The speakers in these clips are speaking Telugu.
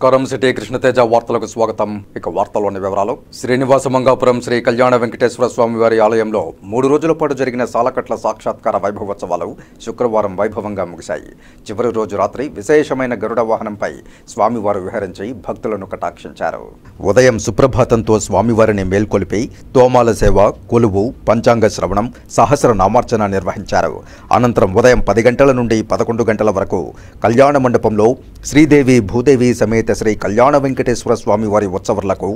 నమస్కారం. సిటీ కృష్ణతేజ వార్తలకు స్వాగతం. ఇక వార్తల్లోని వివరాలు. శ్రీనివాస మంగాపురం శ్రీ కళ్యాణ వెంకటేశ్వర స్వామి వారి ఆలయంలో 3 రోజుల పాటు జరిగిన సాలకట్ల సాక్షాత్కార వైభవోత్సవాలు శుక్రవారం వైభవంగా ముగిశాయి. చివరి రోజు రాత్రి విశేషమైన గరుడ వాహనంపై స్వామివారు విహరించి భక్తులను కటాక్షించారు. ఉదయం సుప్రభాతంతో స్వామివారిని మేల్కొలిపి తోమాల సేవ, కొలువు, పంచాంగ శ్రవణం, సహస్ర నామార్చన నిర్వహించారు. అనంతరం ఉదయం 10 గంటల నుండి 11 గంటల వరకు కళ్యాణ మండపంలో శ్రీదేవి భూదేవి సమేత శ్రీ కళ్యాణ వెంకటేశ్వర స్వామి వారి ఉత్సవాలకు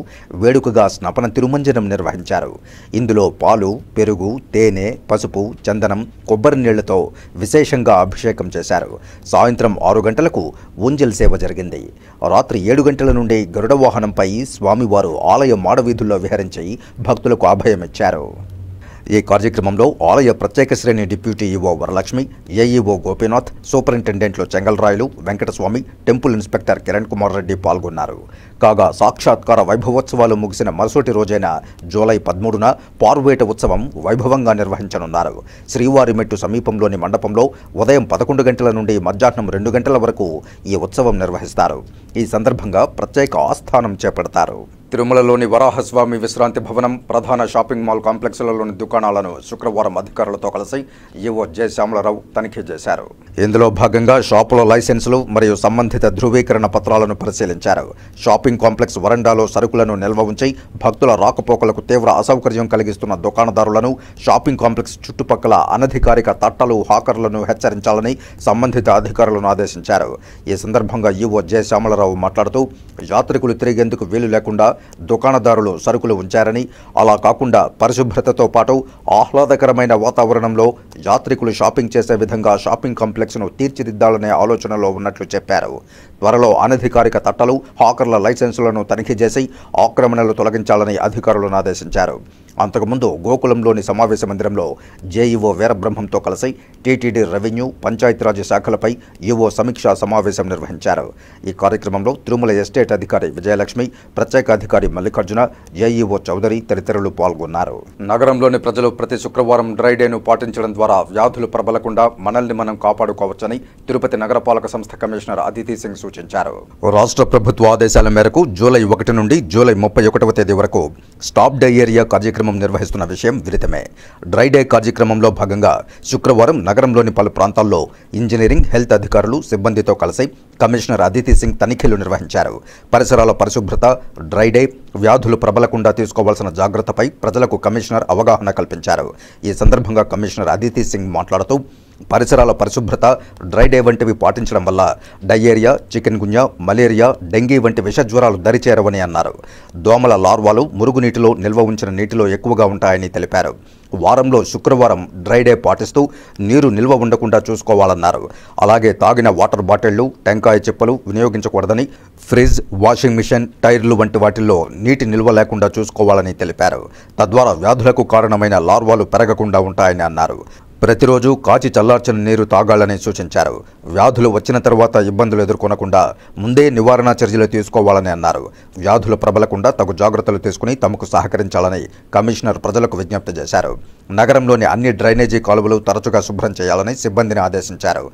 వేడుకగా స్నపన తిరుమంజనం నిర్వహించారు. ఇందులో పాలు, పెరుగు, తేనె, పసుపు, చందనం, కొబ్బరి నీళ్లతో విశేషంగా అభిషేకం చేశారు. సాయంత్రం 6 గంటలకు ఊంజల్ సేవ జరిగింది. రాత్రి 7 గంటల నుండి గరుడ వాహనంపై స్వామివారు ఆలయ మాడవీధుల్లో విహరించి భక్తులకు అభయమిచ్చారు. ఈ కార్యక్రమంలో ఆలయ ప్రత్యేక శ్రేణి deputy EO Varalakshmi, AEO Gopinath, సూపరింటెండెంట్లు చెంగల్రాయలు, వెంకటస్వామి, టెంపుల్ ఇన్స్పెక్టర్ కిరణ్ కుమార్ రెడ్డి పాల్గొన్నారు. కాగా సాక్షాత్కార వైభవోత్సవాలు ముగిసిన మరుసటి రోజైన జూలై 13న పార్వేట ఉత్సవం వైభవంగా నిర్వహించనున్నారు. శ్రీవారి మెట్టు సమీపంలోని మండపంలో ఉదయం 11 గంటల నుండి మధ్యాహ్నం 2 గంటల వరకు ఈ ఉత్సవం నిర్వహిస్తారు. ఈ సందర్భంగా ప్రత్యేక ఆస్థానం చేపడతారు. తిరుమలలోని వరాహస్వామి విశ్రాంతి భవనం, ప్రధాన షాపింగ్ మాల్ కాంప్లెక్స్లలోని దుకాణాలను శుక్రవారం అధికారులతో కలిసి ఈవో జె శ్యామలరావు తనిఖీ చేశారు. ఇందులో భాగంగా షాపుల లైసెన్సులు మరియు సంబంధిత ధృవీకరణ పత్రాలను పరిశీలించారు. షాపింగ్ కాంప్లెక్స్ వరండాలో సరుకులను నిల్వ ఉంచి భక్తుల రాకపోకలకు తీవ్ర అసౌకర్యం కలిగిస్తున్న దుకాణదారులను, షాపింగ్ కాంప్లెక్స్ చుట్టుపక్కల అనధికారిక తట్టలు, హాకర్లను హెచ్చరించాలని సంబంధిత అధికారులను ఆదేశించారు. ఈ సందర్భంగా ఈవో జె శ్యామలరావు మాట్లాడుతూ, యాత్రికులు తిరిగేందుకు వీలు లేకుండా దుకాణదారులు సరుకులు ఉంచారని, అలా కాకుండా పరిశుభ్రతతో పాటు ఆహ్లాదకరమైన వాతావరణంలో యాత్రికులు షాపింగ్ చేసే విధంగా షాపింగ్ కాంప్లెక్స్ను తీర్చిదిద్దాలనే ఆలోచనలో ఉన్నట్లు చెప్పారు. త్వరలో అనధికారిక తట్టలు, హాకర్ల లైసెన్సులను తనిఖీ చేసి ఆక్రమణలు తొలగించాలని అధికారులను ఆదేశించారు. అంతకుముందు గోకులంలోని సమావేశ మందిరంలో జేఈఓ వీరబ్రహ్మంతో కలిసి టీటీడీ, రెవెన్యూ, పంచాయతీరాజ్ శాఖలపై ఈవో సమీక్షా సమావేశం నిర్వహించారు. ఈ కార్యక్రమంలో తిరుమల ఎస్టేట్ అధికారి విజయలక్ష్మి, ప్రత్యేక అధికారి మల్లికార్జున, ఏఈఓ చౌదరి తదితరులు పాల్గొన్నారు. నగరంలోని ప్రజలు ప్రతి శుక్రవారం డ్రైడేను పాటించడం ద్వారా వ్యాధులు ప్రబలకుండా మనల్ని మనం కాపాడుకోవచ్చని తిరుపతి నగరపాలక సంస్థ కమిషనర్ అదితి సింగ్ సూచించారు. రాష్ట్ర ప్రభుత్వ ఆదేశాల మేరకు జూలై 1 నుండి జూలై 31వ తేదీ వరకు స్టాప్ డయేరియా కార్యక్రమం నిర్వహిస్తున్న విషయం విదితమే. డ్రై డే కార్యక్రమంలో భాగంగా శుక్రవారం నగరంలోని పలు ప్రాంతాల్లో ఇంజనీరింగ్, హెల్త్ అధికారులు, సిబ్బందితో కలిసి కమిషనర్ అదితి సింగ్ తనిఖీలు నిర్వహించారు. పరిసరాల పరిశుభ్రత, డ్రై డే, వ్యాధులు ప్రబలకుండా తీసుకోవాల్సిన జాగ్రత్తపై ప్రజలకు కమిషనర్ అవగాహన కల్పించారు. ఈ సందర్భంగా కమిషనర్ అదితి సింగ్ మాట్లాడుతూ, పరిసరాల పరిశుభ్రత, డ్రై డే వంటివి పాటించడం వల్ల డయేరియా, చికెన్ గున్యా, మలేరియా, డెంగీ వంటి విషజ్వరాలు దరిచేరవని అన్నారు. దోమల లార్వాలు మురుగునీటిలో నిల్వ ఉంచిన నీటిలో ఎక్కువగా ఉంటాయని తెలిపారు. వారంలో శుక్రవారం డ్రై డే పాటిస్తూ నీరు నిల్వ ఉండకుండా చూసుకోవాలన్నారు. అలాగే తాగిన వాటర్ బాటిళ్లు, టెంకాయ చిప్పలు వినియోగించకూడదని, ఫ్రిడ్జ్, వాషింగ్ మిషన్, టైర్లు వంటి వాటిల్లో నీటి నిల్వ లేకుండా చూసుకోవాలని తెలిపారు. తద్వారా వ్యాధులకు కారణమైన లార్వాలు పెరగకుండా ఉంటాయని అన్నారు. ప్రతిరోజు కాచి చల్లార్చిన నీరు తాగాలని సూచించారు. వ్యాధులు వచ్చిన తర్వాత ఇబ్బందులు ఎదుర్కొనకుండా ముందే నివారణ చర్యలు తీసుకోవాలని అన్నారు. వ్యాధులు ప్రబలకుండా తగు జాగ్రత్తలు తీసుకుని తమకు సహకరించాలని కమిషనర్ ప్రజలకు విజ్ఞప్తి చేశారు. నగరంలోని అన్ని డ్రైనేజీ కాలువలు తరచుగా శుభ్రం చేయాలని సిబ్బందిని ఆదేశించారు.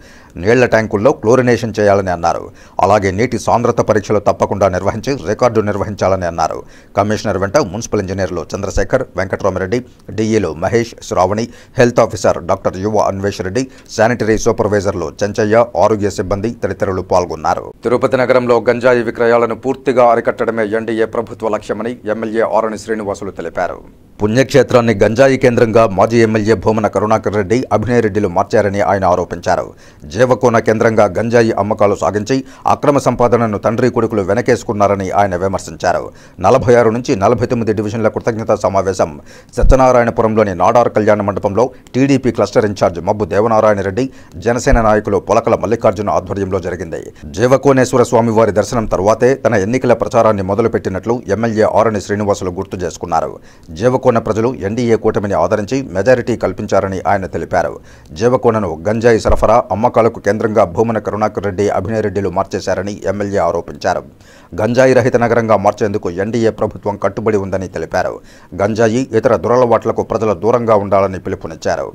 నీళ్ల ట్యాంకుల్లో క్లోరినేషన్ చేయాలని అన్నారు. అలాగే నీటి సాంద్రత పరీక్షలు తప్పకుండా నిర్వహించి రికార్డు నిర్వహించాలని అన్నారు. కమిషనర్ వెంట మున్సిపల్ ఇంజనీర్లు చంద్రశేఖర్, వెంకటరామరెడ్డి, డిఈలు Mahesh, Sravani, health officer doctor Yuva Anvesh Reddy, sanitary సూపర్వైజర్లు చెంచయ్య, ఆరోగ్య సిబ్బంది తదితరులు పాల్గొన్నారు. తిరుపతి నగరంలో గంజాయి విక్రయాలను పూర్తిగా అరికట్టడమే ఎన్డీఏ ప్రభుత్వ లక్ష్యమని ఎమ్మెల్యే ఆరణి శ్రీనివాసులు తెలిపారు. పుణ్యక్షేత్రాన్ని గంజాయి కేంద్రంగా మాజీ ఎమ్మెల్యే భూమన కరుణాకర్ రెడ్డి, అభినయ్ రెడ్డిలు మార్చారని ఆయన ఆరోపించారు. జీవకోన కేంద్రంగా గంజాయి అమ్మకాలు సాగించి అక్రమ సంపాదనను తండ్రి కొడుకులు వెనకేసుకున్నారని ఆయన విమర్శించారు. 46 నుంచి 49 డివిజన్ల కృతజ్ఞతా సమావేశం సత్యనారాయణపురంలోని నాడార్ కళ్యాణ మండపంలో టీడీపీ క్లస్టర్ ఇన్ఛార్జ్ మబ్బు దేవనారాయణ రెడ్డి, జనసేన నాయకులు పొలకల మల్లికార్జున ఆధ్వర్యంలో జరిగింది. జీవకోనేశ్వర స్వామి వారి దర్శనం తరువాతే తన ఎన్నికల ప్రచారాన్ని మొదలుపెట్టినట్లు ఎమ్మెల్యే ఆరణి శ్రీనివాసులు గుర్తు చేసుకున్నారు. జీవకోన ప్రజలు ఎన్డీఏ కూటమిని ఆదరించి మెజారిటీ కల్పించారని ఆయన తెలిపారు. జీవకోనను గంజాయి సరఫరా, అమ్మకాలకు కేంద్రంగా భూమన కరుణాకర్ రెడ్డి, అభినయ్ రెడ్డిలు మార్చేశారని ఎమ్మెల్యే ఆరోపించారు. గంజాయి రహిత నగరంగా మార్చేందుకు ఎన్డీఏ ప్రభుత్వం కట్టుబడి ఉందని తెలిపారు. గంజాయి, ఇతర దురలవాట్లకు ప్రజలు దూరంగా ఉండాలని పిలుపునిచ్చారు.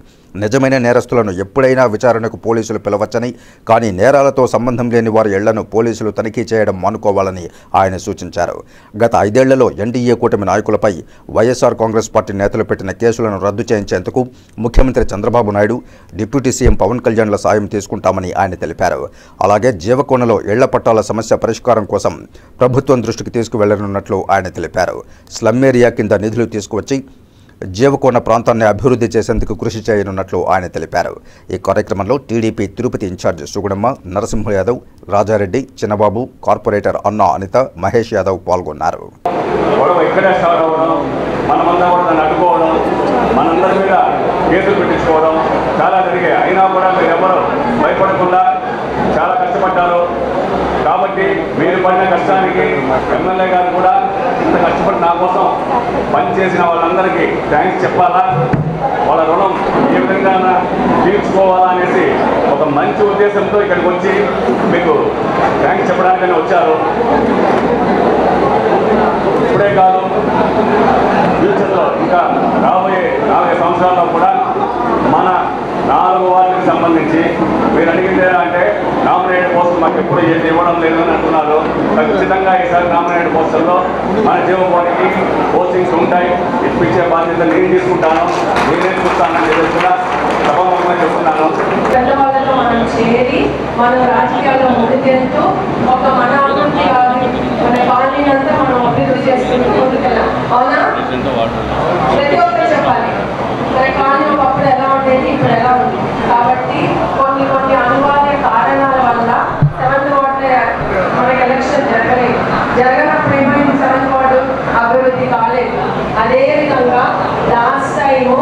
నిజమైన నేరస్తులను ఎప్పుడైనా విచారణకు పోలీసులు పిలవచ్చని, కానీ నేరాలతో సంబంధం లేని వారి ఇళ్లను పోలీసులు తనిఖీ చేయడం మానుకోవాలని ఆయన సూచించారు. గత 5 ఏళ్లలో ఎన్డీఏ కూటమి నాయకులపై వైఎస్ఆర్ కాంగ్రెస్ పార్టీ నేతలు పెట్టిన కేసులను రద్దు చేయించేందుకు ముఖ్యమంత్రి చంద్రబాబు నాయుడు, డిప్యూటీ సీఎం పవన్ కళ్యాణ్ల సాయం తీసుకుంటామని ఆయన తెలిపారు. అలాగే జీవకోణలో ఇళ్ల పట్టాల సమస్య పరిష్కారం కోసం ప్రభుత్వం దృష్టికి తీసుకువెళ్లనున్నట్లు ఆయన తెలిపారు. స్లమ్ ఏరియా కింద నిధులు తీసుకువచ్చి జీవకోణ ప్రాంతాన్ని అభివృద్ధి చేసేందుకు కృషి చేయనున్నట్లు ఆయన తెలిపారు. ఈ కార్యక్రమంలో టీడీపీ తిరుపతి ఇన్ఛార్జ్ సుగుణమ్మ, నరసింహ యాదవ్, రాజారెడ్డి, చిన్నబాబు, కార్పొరేటర్ అన్నా అనిత, మహేష్ యాదవ్ పాల్గొన్నారు. మనందరి మీద కేసులు పెట్టించుకోవడం చాలా జరిగాయి. అయినా కూడా మీరు ఎవరు భయపడకుండా చాలా కష్టపడ్డారు. కాబట్టి మీరు పడిన కష్టానికి ఎమ్మెల్యే గారు కూడా ఇంత కష్టపడి నా కోసం పనిచేసిన వాళ్ళందరికీ థ్యాంక్స్ చెప్పాలా, వాళ్ళ రుణం ఏ విధంగా తీర్చుకోవాలా అనేసి ఒక మంచి ఉద్దేశంతో ఇక్కడికి వచ్చి మీకు థ్యాంక్స్ చెప్పడానికైనా వచ్చారు. ఇప్పుడే కాదు, ఫ్యూచర్లో ఇంకా రాబోయే 4 సంవత్సరాల్లో కూడా మన 4 వార్డులకు సంబంధించి మీరు అడిగింది అంటే నామినేటెడ్ పోస్టులు మాకు ఎప్పుడు ఏది ఇవ్వడం లేదని అంటున్నారు. ఖచ్చితంగా ఈసారి నామినేటెడ్ పోస్టుల్లో మన జీవకోణికి పోస్టింగ్స్ ఉంటాయి. ఇప్పించే బాధ్యత నేను తీసుకుంటాను, నేనే చూస్తానని చెప్పి కూడా సభాముఖంగా చెప్తున్నాను. పెద్దవాళ్ళతో మనం చేరి మన రాజకీయాల్లో ముందుకెళ్తూ ఒక మన అభివృద్ధి మన కాలనీ అంతా మనం అభివృద్ధి చేసుకుంటూ ముందుకెళ్ళాం. అవునా? ప్రతి ఒక్కరు చెప్పాలి మన కాలనీ ఒకప్పుడు ఎలా ఉండేది, ఇప్పుడు ఎలా ఉంది. కాబట్టి కొన్ని అనివార్య కారణాల వల్ల 7th వార్డు మనకి ఎలక్షన్ జరగనప్పుడు ఏమైంది, 7th వార్డు అభివృద్ధి కాలేదు. అదేవిధంగా లాస్ట్ టైము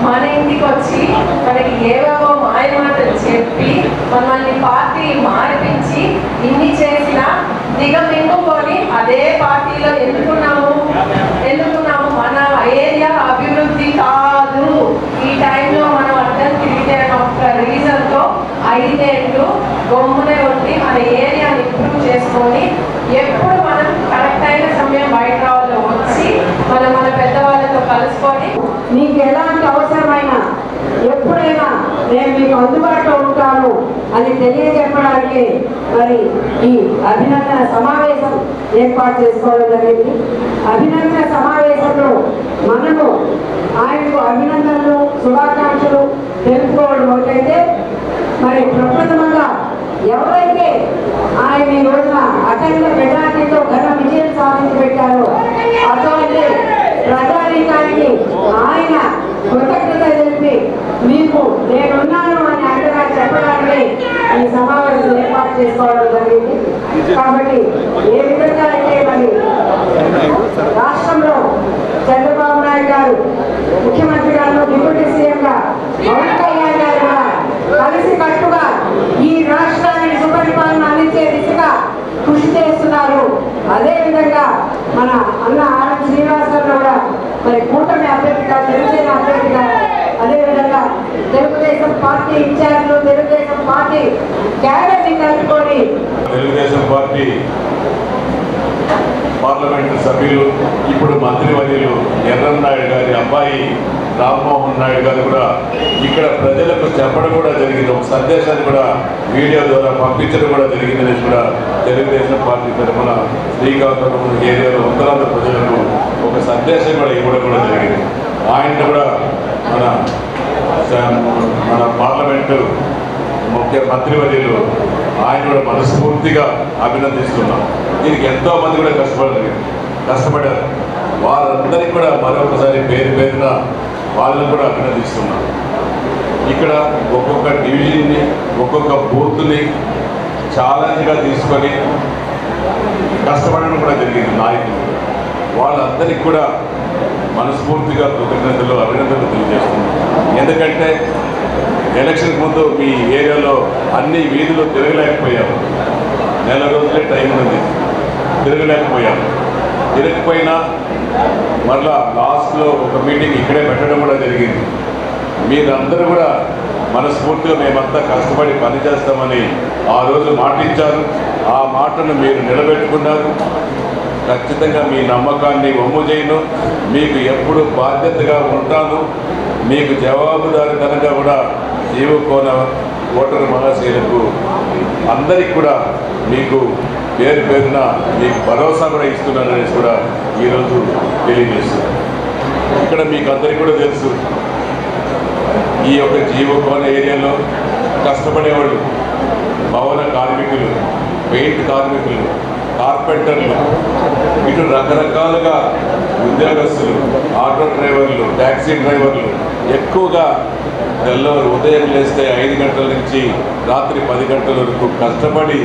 మన ఇంటికి వచ్చి మనకి ఏవేవో మాయమాటలు చెప్పి మనల్ని పార్టీ మార్పించి ఇన్ని చేసిన దిగమింగుకొని అదే పార్టీలో ఎన్నుకున్నాము. మన ఏరియా అభివృద్ధి కాదు. ఈ టైంలో మనం అర్థం తిరిగితే ఒక రీజన్తో 5 ఏళ్ళు గమ్మునే ఉండి మన ఏరియాని ఇంప్రూవ్ చేసుకొని ఎప్పుడు మనం కరెక్ట్ అయిన సమయం బయట రావాలో వచ్చి మన పెద్దవాళ్ళతో కలుసుకొని మీకు ఎలాంటి అవసరమైన ఎప్పుడైనా నేను మీకు అందుబాటులో ఉంటాను అని తెలియజెప్పడానికి మరి ఈ అభినందన సమావేశం ఏర్పాటు చేసుకోవడం జరిగింది. అభినందన సమావేశంలో మనము ఆయనకు అభినందనలు, శుభాకాంక్షలు తెలుపుకోవడం ఒకటైతే, మరి ప్రప్రథమంగా ఎవరైతే ఆయన ఈ రోజున అఖండ మెజార్టీతో ఘన విజయం సాధించి పెట్టారో అటువంటి ప్రజానీకానికి ఆయన కృతజ్ఞత తెలిపి మీకు నేనున్నాను అని అంటగా చెప్పడానికి ఈ సమావేశం ఏర్పాటు చేసుకోవడం జరిగింది. కాబట్టి ఏ విధంగా అయితే మరి రాష్ట్రంలో చంద్రబాబు నాయుడు గారు ముఖ్యమంత్రి గారు, డిప్యూటీ సీఎంగా పవన్ కళ్యాణ్ గారు కూడా కలిసి కట్టుగా ఈ రాష్ట్రానికి సుపరిపాలన అందించే దిశగా కృషి చేస్తున్నారు. అదేవిధంగా మన అన్న ఆర్ శ్రీనివాసరావు కూడా మరి కూటమి అభ్యర్థిగా, జనసేన అభ్యర్థిగా, అదేవిధంగా తెలుగుదేశం పార్టీ ఇన్ఛార్జ్లు, తెలుగుదేశం పార్టీ క్యాడర్ని కలుపుకొని తెలుగుదేశం పార్టీ పార్లమెంటు సభ్యులు, ఇప్పుడు మంత్రివర్యులు ఎర్రన్నాయుడు గారి అబ్బాయి రామ్మోహన్ నాయుడు గారు కూడా ఇక్కడ ప్రజలకు చెప్పడం కూడా జరిగింది. ఒక సందేశాన్ని కూడా వీడియో ద్వారా పంపించడం కూడా జరిగిందని కూడా తెలుగుదేశం పార్టీ తరఫున శ్రీకాకుళం ఏరియాలో ఉత్తరాంధ్ర ప్రజలకు ఒక సందేశం కూడా ఇవ్వడం కూడా జరిగింది. ఆయన కూడా మన పార్లమెంటు ముఖ్య మంత్రివర్యులు ఆయన కూడా మనస్ఫూర్తిగా అభినందిస్తున్నాం. దీనికి ఎంతోమంది కూడా కష్టపడారు. వారందరికీ కూడా మరొకసారి పేరున వాళ్ళని కూడా అభినందిస్తున్నాం. ఇక్కడ ఒక్కొక్క డివిజన్ని, ఒక్కొక్క బూత్ని ఛాలెంజ్గా తీసుకొని కష్టపడడం కూడా జరిగింది నాయకులు. వాళ్ళందరికీ కూడా మనస్ఫూర్తిగా కృతజ్ఞతలు, అభినందనలు తెలియజేస్తున్నాం. ఎందుకంటే ఎలక్షన్ ముందు మీ ఏరియాలో అన్ని వీధులు తిరగలేకపోయాము. 4 రోజులే టైం ఉంది, తిరగలేకపోయాము. తిరగకపోయినా మరలా లాస్ట్లో ఒక మీటింగ్ ఇక్కడే పెట్టడం కూడా జరిగింది. మీరందరూ కూడా మనస్ఫూర్తిగా మేమంతా కష్టపడి పనిచేస్తామని ఆ రోజు మాటిచ్చారు. ఆ మాటను మీరు నిలబెట్టుకున్నారు. ఖచ్చితంగా మీ నమ్మకాన్ని వమ్ము చేయను. మీకు ఎప్పుడు బాధ్యతగా ఉంటాను. మీకు జవాబుదారీతనంగా కూడా జీవకోన ఓటరు మహాశైలకు అందరికి కూడా మీకు పేరు పేరున మీకు భరోసా కూడా ఇస్తున్నాననేసి కూడా ఈరోజు తెలియజేస్తున్నాను. ఇక్కడ మీకు అందరికీ కూడా తెలుసు, ఈ యొక్క జీవకోన ఏరియాలో కష్టపడేవాళ్ళు, భవన కార్మికులు, పెయింట్ కార్మికులు, కార్పెంటర్లు, ఇటు రకరకాలుగా ఉద్యోగస్తులు, ఆటో డ్రైవర్లు, ట్యాక్సీ డ్రైవర్లు ఎక్కువగా తెల్లవారు ఉదయం లేస్తే 5 గంటల నుంచి రాత్రి 10 గంటల వరకు కష్టపడి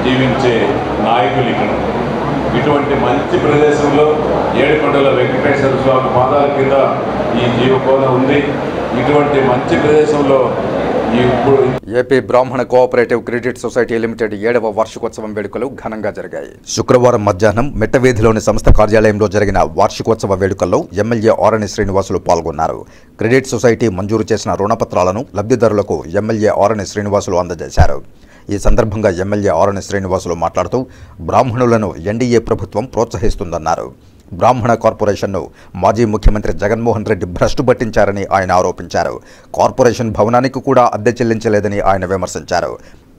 జీవించే నాయకులు ఇక్కడ. ఇటువంటి మంచి ప్రదేశంలో ఏడుకొండల వెంకటేశ్వర స్వామి పాదాల కింద ఈ జీవకోన ఉంది. ఇటువంటి మంచి ప్రదేశంలో ఇప్పుడు ఏపీ బ్రాహ్మణ కోఆపరేటివ్ క్రెడిట్ సొసైటీ లిమిటెడ్ 7వ వార్షికోత్సవం వేడుకలు ఘనంగా జరిగాయి. శుక్రవారం మధ్యాహ్నం మెట్టవీధిలోని సంస్థ కార్యాలయంలో జరిగిన వార్షికోత్సవ వేడుకల్లో ఎమ్మెల్యే ఆరణి శ్రీనివాసులు పాల్గొన్నారు. క్రెడిట్ సొసైటీ మంజూరు చేసిన రుణపత్రాలను లబ్ధిదారులకు ఎమ్మెల్యే ఆరణి శ్రీనివాసులు అందజేశారు. ఈ సందర్భంగా ఎమ్మెల్యే ఆరణి శ్రీనివాసులు మాట్లాడుతూ బ్రాహ్మణులను ఎన్డీఏ ప్రభుత్వం ప్రోత్సహిస్తుందన్నారు. బ్రాహ్మణ కార్పొరేషన్ను మాజీ ముఖ్యమంత్రి జగన్మోహన్ రెడ్డి భ్రష్టు పట్టించారని ఆయన ఆరోపించారు. కార్పొరేషన్ భవనానికి కూడా అద్దె చెల్లించలేదని ఆయన విమర్శించారు.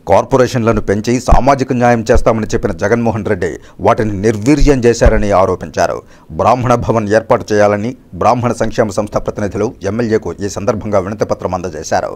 కార్పొరేషన్లను పెంచి సామాజిక న్యాయం చేస్తామని చెప్పిన జగన్మోహన్ రెడ్డి వాటిని నిర్వీర్యం చేశారని ఆరోపించారు. బ్రాహ్మణ భవన్ ఏర్పాటు చేయాలని బ్రాహ్మణ సంక్షేమ సంస్థ ప్రతినిధులు ఎమ్మెల్యేకు ఈ సందర్భంగా వినతిపత్రం అందజేశారు.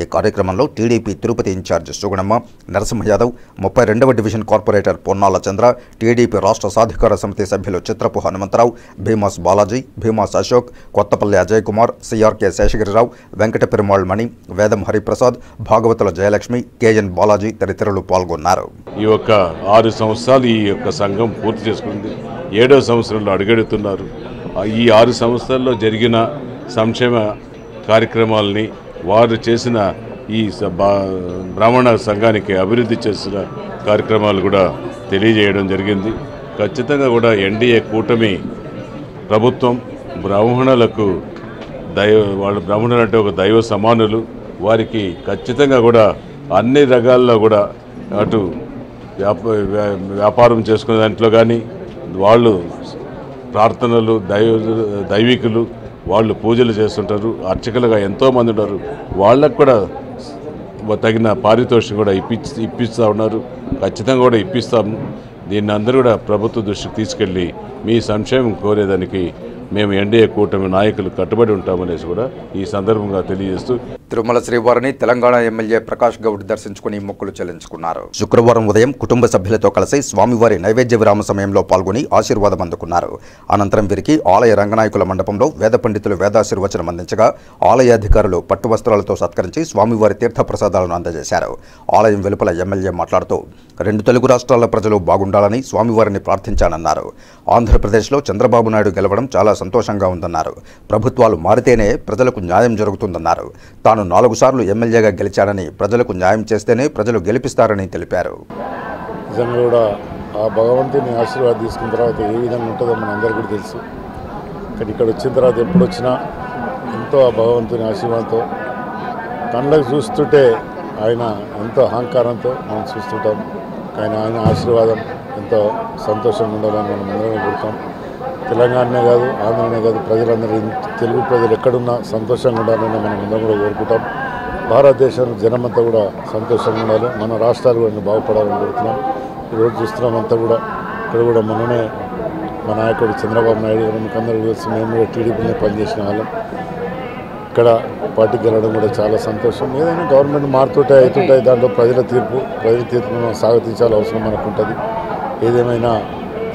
ఈ కార్యక్రమంలో టీడీపీ తిరుపతి ఇన్ఛార్జ్ సుగుణమ్మ, నరసింహ యాదవ్, 32వ division corporator Ponnala Chandra, TDP రాష్ట్ర సాధికార సమితి సభ్యులు చిత్రపు హనుమంతరావు, భీమాస్ బాలాజీ, భీమాస్ అశోక్, కొత్తపల్లి అజయ్ కుమార్, సిఆర్కే శేషగిరిరావు, వెంకట పెరుమాళ్ మణి, వేదం హరిప్రసాద్, భాగవతుల జయలక్ష్మి, కేఎన్ బాలాజీ తదితరులు పాల్గొన్నారు. ఈ యొక్క 6 సంవత్సరాలు ఈ యొక్క సంఘం పూర్తి చేసుకుంది. 7వ సంవత్సరంలో అడుగెడుతున్నారు. ఈ 6 సంవత్సరాల్లో జరిగిన సంక్షేమ కార్యక్రమాలని, వారు చేసిన ఈ బ్రాహ్మణ సంఘానికి అభివృద్ధి చేసిన కార్యక్రమాలు కూడా తెలియజేయడం జరిగింది. ఖచ్చితంగా కూడా ఎన్డీఏ కూటమి ప్రభుత్వం బ్రాహ్మణులకు వాళ్ళు బ్రాహ్మణులు అంటే ఒక దైవ సమానులు. వారికి ఖచ్చితంగా కూడా అన్ని రకాల్లో కూడా అటు వ్యాపారం చేసుకునే దాంట్లో కానీ, వాళ్ళు ప్రార్థనలు, దైవికులు, వాళ్ళు పూజలు చేస్తుంటారు. అర్చకులుగా ఎంతోమంది ఉన్నారు. వాళ్ళకు కూడా తగిన పారితోషికం కూడా ఇప్పిస్తూ ఉన్నారు. ఖచ్చితంగా కూడా ఇప్పిస్తాము. దీన్ని అందరూ కూడా ప్రభుత్వ దృష్టికి తీసుకెళ్ళి మీ సంక్షేమం కోరేదానికి మేము ఎన్డీఏ కూటమి నాయకులు కట్టుబడి ఉంటామనేసి కూడా ఈ సందర్భంగా తెలియజేస్తూ తిరుమల శ్రీవారిని తెలంగాణ ఎమ్మెల్యే ప్రకాష్ గౌడ్ దర్శించుకుని మొక్కులు చెల్లించుకున్నారు. శుక్రవారం ఉదయం కుటుంబ సభ్యులతో కలిసి స్వామివారి నైవేద్య విరామ సమయంలో పాల్గొని ఆశీర్వాదం అందుకున్నారు. అనంతరం వీరికి ఆలయ రంగనాయకుల మండపంలో వేద పండితులు వేదాశీర్వచనం అందించగా ఆలయ అధికారులు పట్టు వస్త్రాలతో సత్కరించి స్వామివారి తీర్థప్రసాదాలను అందజేశారు. ఆలయం వెలుపల ఎమ్మెల్యే మాట్లాడుతూ 2 తెలుగు రాష్ట్రాల ప్రజలు బాగుండాలని స్వామివారిని ప్రార్థించానన్నారు. ఆంధ్రప్రదేశ్లో చంద్రబాబు నాయుడు గెలవడం చాలా సంతోషంగా ఉందన్నారు. ప్రభుత్వాలు మారితేనే ప్రజలకు న్యాయం జరుగుతుందన్నారు. తాను 4 సార్లు ఎమ్మెల్యేగా గెలిచానని, ప్రజలకు న్యాయం చేస్తేనే ప్రజలు గెలిపిస్తారని తెలిపారు. నిజంగా కూడా ఆ భగవంతుని ఆశీర్వాదం తీసుకున్న తర్వాత ఏ విధంగా ఉంటుందో మన అందరికీ కూడా తెలుసు. కానీ ఇక్కడ వచ్చిన తర్వాత ఎప్పుడు వచ్చినా ఎంతో ఆ భగవంతుని ఆశీర్వాదంతో కళ్ళకు చూస్తుంటే ఆయన ఎంతో అహంకారంతో మనం చూస్తుంటాం. కానీ ఆయన ఆశీర్వాదం ఎంతో సంతోషంగా ఉండాలని మనం అందరం కోరుతాం. తెలంగాణనే కాదు, ఆంధ్రనే కాదు, ప్రజలందరూ, తెలుగు ప్రజలు ఎక్కడున్నా సంతోషంగా ఉండాలని మనం అందరం కూడా కోరుకుంటాం. భారతదేశంలో జనమంతా కూడా సంతోషంగా ఉండాలి, మన రాష్ట్రాలు కూడా బాగుపడాలని కోరుతున్నాం. ఈరోజు చూస్తున్నాం అంతా కూడా ఇక్కడ కూడా మొన్ననే మా నాయకుడు చంద్రబాబు నాయుడు గారు మీకు అందరూ తెలిసి మేము కూడా టీడీపీనే పనిచేసిన వాళ్ళం. ఇక్కడ పార్టీకి వెళ్ళడం కూడా చాలా సంతోషం. ఏదైనా గవర్నమెంట్ మారుతుంటాయి అవుతుంటాయి, దాంట్లో ప్రజల తీర్పును స్వాగతించాల్సిన అవసరం మనకు ఉంటుంది. ఏదేమైనా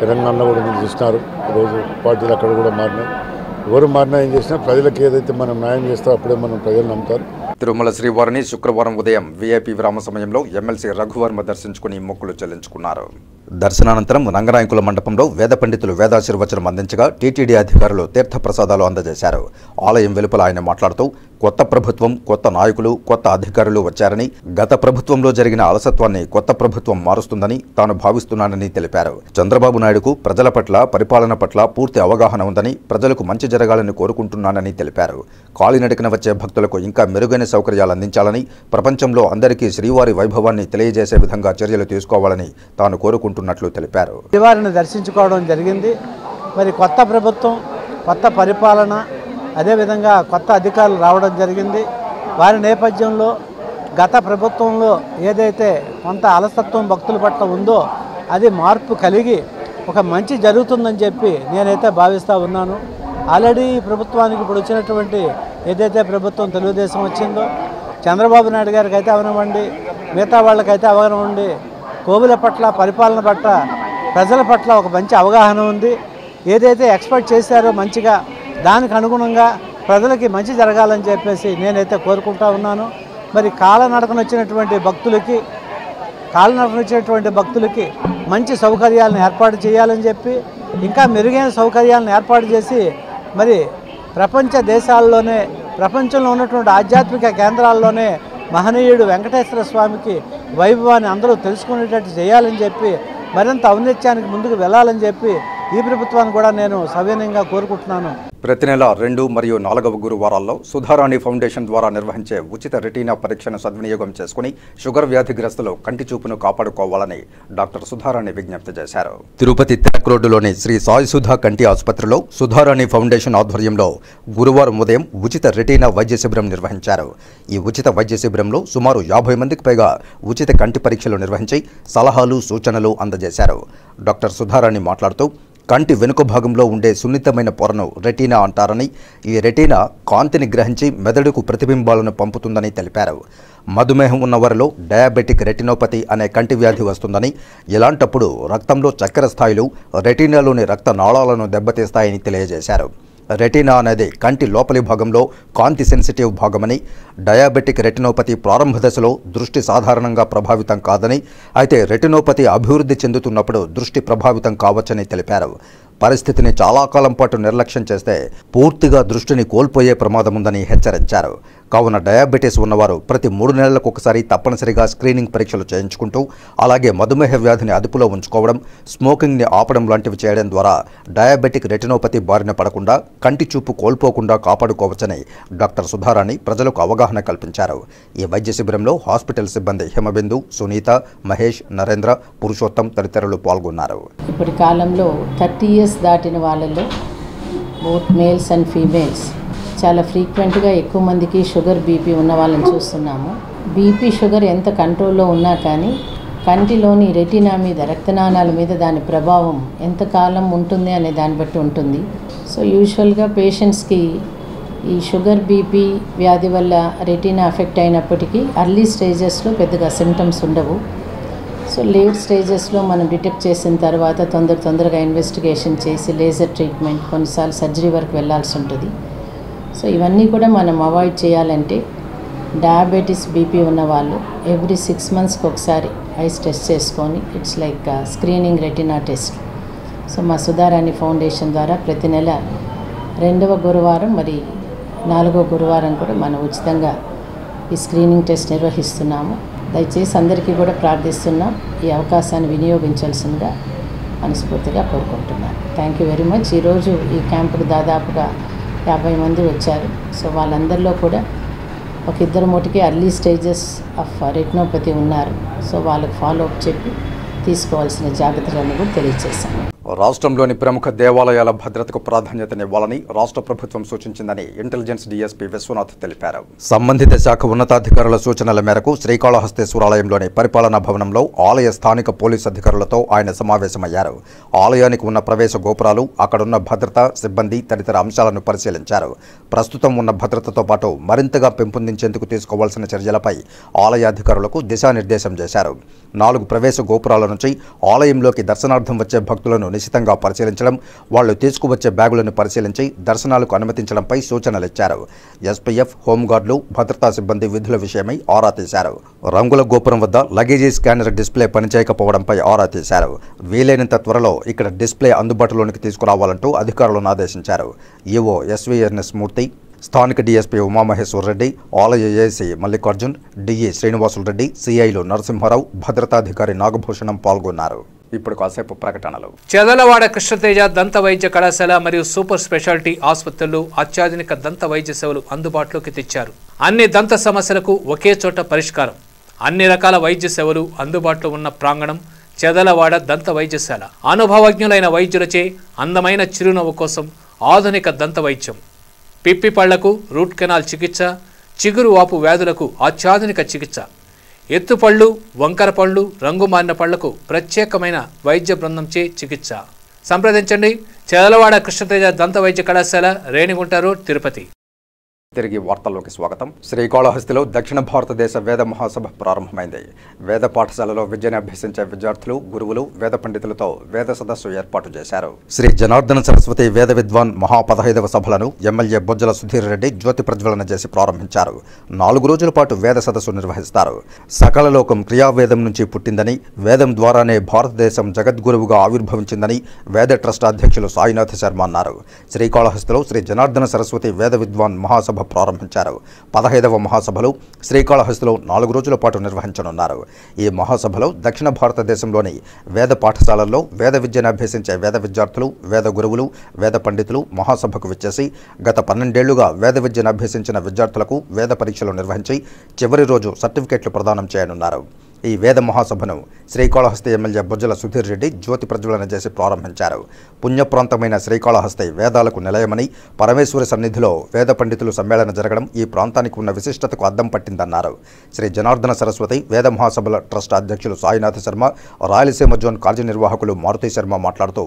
తెలంగాణలో కూడా మీరు చూసినారు, ఈరోజు పార్టీలు అక్కడ కూడా మారినాయి. ఎవరు మారినా ఏం చేసినా ప్రజలకు ఏదైతే మనం న్యాయం చేస్తామో అప్పుడే మనం ప్రజలు నమ్ముతారు. తిరుమల శ్రీవారిని శుక్రవారం ఉదయం వీఐపీ విరామ సమయంలో ఎమ్మెల్సీ రఘువర్మ దర్శించుకుని మొక్కులు చెల్లించుకున్నారు. దర్శనానంతరం రంగనాయకుల మండపంలో వేద పండితులు వేదాశీర్వచనం అందించగా టీటీడీ అధికారులు తీర్థప్రసాదాలు అందజేశారు. ఆలయం వెలుపల ఆయన మాట్లాడుతూ కొత్త ప్రభుత్వం, కొత్త నాయకులు, కొత్త అధికారులు వచ్చారని, గత ప్రభుత్వంలో జరిగిన అలసత్వాన్ని కొత్త ప్రభుత్వం మారుస్తుందని తాను భావిస్తున్నానని తెలిపారు. చంద్రబాబు నాయుడుకు ప్రజల పట్ల, పరిపాలన పట్ల పూర్తి అవగాహన ఉందని, ప్రజలకు మంచి జరగాలని కోరుకుంటున్నానని తెలిపారు. కాలినడకన వచ్చే భక్తులకు ఇంకా మెరుగైన సౌకర్యాలు అందించాలని, ప్రపంచంలో అందరికీ శ్రీవారి వైభవాన్ని తెలియజేసే విధంగా చర్యలు తీసుకోవాలని తాను కోరుకుంటున్నట్లు తెలిపారు. శ్రీవారిని దర్శించుకోవడం జరిగింది. మరి కొత్త ప్రభుత్వం, కొత్త పరిపాలన, అదేవిధంగా కొత్త అధికారులు రావడం జరిగింది. వారి నేపథ్యంలో గత ప్రభుత్వంలో ఏదైతే కొంత అలసత్వం భక్తుల పట్ల ఉందో అది మార్పు కలిగి ఒక మంచి జరుగుతుందని చెప్పి నేనైతే భావిస్తూ ఉన్నాను. ఆల్రెడీ ప్రభుత్వానికి ఇప్పుడు వచ్చినటువంటి ఏదైతే ప్రభుత్వం తెలుగుదేశం వచ్చిందో చంద్రబాబు నాయుడు గారికి అయితే అవనివ్వండి, మిగతా వాళ్ళకైతే అవగాహన కోవిల పట్ల పరిపాలన పట్ల ప్రజల పట్ల ఒక మంచి అవగాహన ఉంది. ఏదైతే ఎక్స్పెక్ట్ చేశారో మంచిగా దానికి అనుగుణంగా ప్రజలకి మంచి జరగాలని చెప్పేసి నేనైతే కోరుకుంటా ఉన్నాను. మరి కాలనడకన వచ్చినటువంటి భక్తులకి మంచి సౌకర్యాలను ఏర్పాటు చేయాలని చెప్పి ఇంకా మెరుగైన సౌకర్యాలను ఏర్పాటు చేసి మరి ప్రపంచ దేశాల్లోనే ప్రపంచంలో ఉన్నటువంటి ఆధ్యాత్మిక కేంద్రాల్లోనే మహనీయుడు వెంకటేశ్వర స్వామికి వైభవాన్ని అందరూ తెలుసుకునేటట్టు చేయాలని చెప్పి మరింత ఔన్నత్యానికి ముందుకు వెళ్ళాలని చెప్పి ఈ ప్రభుత్వాన్ని కూడా నేను సవినయంగా కోరుకుంటున్నాను. ప్రతి నెల 2 మరియు 4వ గురువారాల్లో సుధారాణి ఫౌండేషన్ ద్వారా నిర్వహించే ఉచిత రెటీనా పరీక్షను సద్వినియోగం చేసుకుని షుగర్ వ్యాధిగ్రస్తులు కంటి చూపును కాపాడుకోవాలని డాక్టర్ సుధారాణి విజ్ఞప్తి చేశారు. తిరుపతి తెరక్ రోడ్డులోని శ్రీ సాయి సుధా కంటి ఆసుపత్రిలో సుధారాణి ఫౌండేషన్ ఆధ్వర్యంలో గురువారం ఉదయం ఉచిత రెటీనా వైద్య శిబిరం నిర్వహించారు. ఈ ఉచిత వైద్య శిబిరంలో సుమారు 50 మందికి పైగా ఉచిత కంటి పరీక్షలు నిర్వహించి సలహాలు సూచనలు అందజేశారు. డాక్టర్ సుధారాణి మాట్లాడుతూ కంటి వెనుక భాగంలో ఉండే సున్నితమైన పొరను రెటీనా అంటారని, ఈ రెటీనా కాంతిని గ్రహించి మెదడుకు ప్రతిబింబాలను పంపుతుందని తెలిపారు. మధుమేహం ఉన్నవారిలో డయాబెటిక్ రెటినోపతి అనే కంటి వ్యాధి వస్తుందని, ఇలాంటప్పుడు రక్తంలో చక్కెర స్థాయిలు రెటీనాలోని రక్త నాళాలను దెబ్బతీస్తాయని తెలియజేశారు. రెటీనా అనేది కంటి లోపలి భాగంలో కాంతి సెన్సిటివ్ భాగమని, డయాబెటిక్ రెటినోపతి ప్రారంభ దశలో దృష్టి సాధారణంగా ప్రభావితం కాదని, అయితే రెటినోపతి అభివృద్ధి చెందుతున్నప్పుడు దృష్టి ప్రభావితం కావచ్చని తెలిపారు. పరిస్థితిని చాలా కాలం పాటు నిర్లక్ష్యం చేస్తే పూర్తిగా దృష్టిని కోల్పోయే ప్రమాదం ఉందని హెచ్చరించారు. కావున డయాబెటీస్ ఉన్నవారు ప్రతి 3 నెలలకు ఒకసారి తప్పనిసరిగా స్క్రీనింగ్ పరీక్షలు చేయించుకుంటూ, అలాగే మధుమేహ వ్యాధిని అదుపులో ఉంచుకోవడం, స్మోకింగ్ని ఆపడం లాంటివి చేయడం ద్వారా డయాబెటిక్ రెటినోపతి బారిన పడకుండా కంటి చూపు కోల్పోకుండా కాపాడుకోవచ్చని డాక్టర్ సుధారాణి ప్రజలకు అవగాహన కల్పించారు. ఈ వైద్య శిబిరంలో హాస్పిటల్ సిబ్బంది హిమబిందు, సునీత, మహేష్, నరేంద్ర, పురుషోత్తం తదితరులు పాల్గొన్నారు. ఇప్పటి కాలంలో 30 years దాటిన వాళ్ళలో బోత్ మేల్స్ అండ్ ఫీమేల్స్ చాలా ఫ్రీక్వెంట్గా ఎక్కువ మందికి షుగర్ బీపీ ఉన్న వాళ్ళని చూస్తున్నాము. బీపీ షుగర్ ఎంత కంట్రోల్లో ఉన్నా కానీ కంటిలోని రెటీనా మీద, రక్తనాళాల మీద దాని ప్రభావం ఎంతకాలం ఉంటుంది అనే దాన్ని బట్టి ఉంటుంది. సో యూజువల్గా పేషెంట్స్కి ఈ షుగర్ బీపీ వ్యాధి వల్ల రెటీనా అఫెక్ట్ అయినప్పటికీ అర్లీ స్టేజెస్లో పెద్దగా సిమ్టమ్స్ ఉండవు. సో లేట్ స్టేజెస్లో మనం డిటెక్ట్ చేసిన తర్వాత తొందరగా ఇన్వెస్టిగేషన్ చేసి లేజర్ ట్రీట్మెంట్, కొన్నిసార్లు సర్జరీ వరకు వెళ్ళాల్సి ఉంటుంది. సో ఇవన్నీ కూడా మనం అవాయిడ్ చేయాలంటే డయాబెటీస్ బీపీ ఉన్న వాళ్ళు ఎవ్రీ 6 monthsకి ఒకసారి ఐస్ టెస్ట్ చేసుకొని, it's like screening retina test. So మా సుధారాణి ఫౌండేషన్ ద్వారా ప్రతి నెల 2వ గురువారం మరి 4వ గురువారం కూడా మనం ఉచితంగా ఈ స్క్రీనింగ్ టెస్ట్ నిర్వహిస్తున్నాము. దయచేసి అందరికీ కూడా ప్రార్థిస్తున్నాం, ఈ అవకాశాన్ని వినియోగించాల్సిందిగా మనస్ఫూర్తిగా కోరుకుంటున్నాను. Thank you very much. ఈరోజు ఈ క్యాంపుకు దాదాపుగా 50 మంది వచ్చారు. సో వాళ్ళందరిలో కూడా ఒక 2 అర్లీ స్టేజెస్ ఆఫ్ రెటినోపతి ఉన్నారు. సో వాళ్ళకి ఫాలో అప్ చెప్పి తీసుకోవాల్సిన జాగ్రత్తలను కూడా తెలియజేశాను. రాష్ట్రంలోని ప్రముఖ దేవాలయాల భద్రతకు ప్రాధాన్యతనివ్వాలని రాష్ట్ర ప్రభుత్వం సూచించిందని ఇంటెలిజెన్స్ డీఎస్పీ విశ్వనాథ్ తెలిపారు. సంబంధిత శాఖ ఉన్నతాధికారుల సూచనల మేరకు శ్రీకాళహస్తేశ్వరాలయంలోని పరిపాలనా భవనంలో ఆలయ స్థానిక పోలీసు అధికారులతో ఆయన సమావేశమయ్యారు. ఆలయానికి ఉన్న ప్రవేశ గోపురాలు, అక్కడున్న భద్రత సిబ్బంది తదితర అంశాలను పరిశీలించారు. ప్రస్తుతం ఉన్న భద్రతతో పాటు మరింతగా పెంపొందించేందుకు తీసుకోవాల్సిన చర్యలపై ఆలయాధికారులకు దిశానిర్దేశం చేశారు. 4 ప్రవేశ గోపురాల నుంచి ఆలయంలోకి దర్శనార్థం వచ్చే భక్తులను నిశితంగా పరిశీలించడం, వాళ్లు తీసుకువచ్చే బ్యాగులను పరిశీలించి దర్శనాలకు అనుమతించడంపై సూచనలిచ్చారు. ఎస్పీఎఫ్, హోంగార్డులు, భద్రతా సిబ్బంది విధుల విషయమై ఆరా తీశారు. రంగుల గోపురం వద్ద లగేజీ స్కానర్ డిస్ప్లే పనిచేయకపోవడంపై ఆరా తీశారు. వీలైనంత త్వరలో ఇక్కడ డిస్ప్లే అందుబాటులోనికి తీసుకురావాలంటూ అధికారులను ఆదేశించారు. ఈవో ఎస్వీఎన్ఎస్ మూర్తి, స్థానిక డీఎస్పీ ఉమామహేశ్వర్ రెడ్డి, ఆలయ ఏసీ మల్లికార్జున్, డిఈ శ్రీనివాసులు రెడ్డి, సిఐలు నరసింహారావు, భద్రతాధికారి నాగభూషణం పాల్గొన్నారు. ఇప్పుడు కాసేపు ప్రకటనలు. చెదలవాడ కృష్ణతేజ దంత వైద్య కళాశాల మరియు సూపర్ స్పెషాలిటీ ఆసుపత్రులు అత్యాధునిక దంత వైద్య సేవలు అందుబాటులోకి తెచ్చారు. అన్ని దంత సమస్యలకు ఒకే చోట పరిష్కారం. అన్ని రకాల వైద్య సేవలు అందుబాటులో ఉన్న ప్రాంగణం చెదలవాడ దంత వైద్యశాల. అనుభవజ్ఞులైన వైద్యులచే అందమైన చిరునవ్వు కోసం ఆధునిక దంత వైద్యం. పిప్పి పళ్లకు రూట్ కెనాల్ చికిత్స, చిగురు వాపు వ్యాధులకు అత్యాధునిక చికిత్స, ఎత్తుపళ్ళు, వంకర పళ్ళు, రంగు మారిన పళ్లకు ప్రత్యేకమైన వైద్య బృందంచే చికిత్స. సంప్రదించండి చెదలవాడ కృష్ణతేజ దంత వైద్య కళాశాల, రేణిగుంట రోడ్, తిరుపతి. తిరిగి వార్తల్లోకి స్వాగతం. శ్రీకాళహస్తిలో దక్షిణ భారతదేశ వేద మహాసభ ప్రారంభమైంది. వేద పాఠశాలలో విద్యను అభ్యసించే విద్యార్థులు, గురువులు, వేద పండితులతో వేద సదస్సు ఏర్పాటు చేశారు. శ్రీ జనార్దన సరస్వతి వేద విద్వాన్ మహా 15వ సభలను ఎమ్మెల్యే బొజ్జల సుధీర్ రెడ్డి జ్యోతి ప్రజ్వలన చేసి ప్రారంభించారు. 4 రోజుల పాటు వేద సదస్సు నిర్వహిస్తారు. సకల లోకం క్రియావేదం నుంచి పుట్టిందని, వేదం ద్వారానే భారతదేశం జగద్గురువుగా ఆవిర్భవించిందని వేద ట్రస్ట్ అధ్యక్షులు సాయినాథ్ శర్మ అన్నారు. శ్రీకాళహస్తిలో శ్రీ జనార్దన సరస్వతి వేద విద్వాన్ మహాసభ ప్రారంభించారు. 15వ మహాసభలు శ్రీకాళహస్తిలో 4 రోజుల పాటు నిర్వహించనున్నారు. ఈ మహాసభలో దక్షిణ భారతదేశంలోని వేద పాఠశాలల్లో వేద విద్యను అభ్యసించే వేద విద్యార్థులు, వేద గురువులు, వేద పండితులు మహాసభకు విచ్చేసి గత 12 ఏళ్లుగా వేద విద్యను అభ్యసించిన విద్యార్థులకు వేద పరీక్షలు నిర్వహించి చివరి రోజు సర్టిఫికెట్లు ప్రదానం చేయనున్నారు. ఈ వేద మహాసభను శ్రీకాళహస్తి ఎమ్మెల్యే బొజ్జల సుధీర్ రెడ్డి జ్యోతి ప్రజ్వలన చేసి ప్రారంభించారు. పుణ్యప్రాంతమైన శ్రీకాళహస్తి వేదాలకు నిలయమని, పరమేశ్వరి సన్నిధిలో వేద పండితులు సమ్మేళన జరగడం ఈ ప్రాంతానికి ఉన్న విశిష్టతకు అద్దం పట్టిందన్నారు. శ్రీ జనార్దన సరస్వతి వేద మహాసభల ట్రస్ట్ అధ్యక్షులు సాయినాథ్ శర్మ, రాయలసీమ జోన్ కార్యనిర్వాహకులు మారుతి శర్మ మాట్లాడుతూ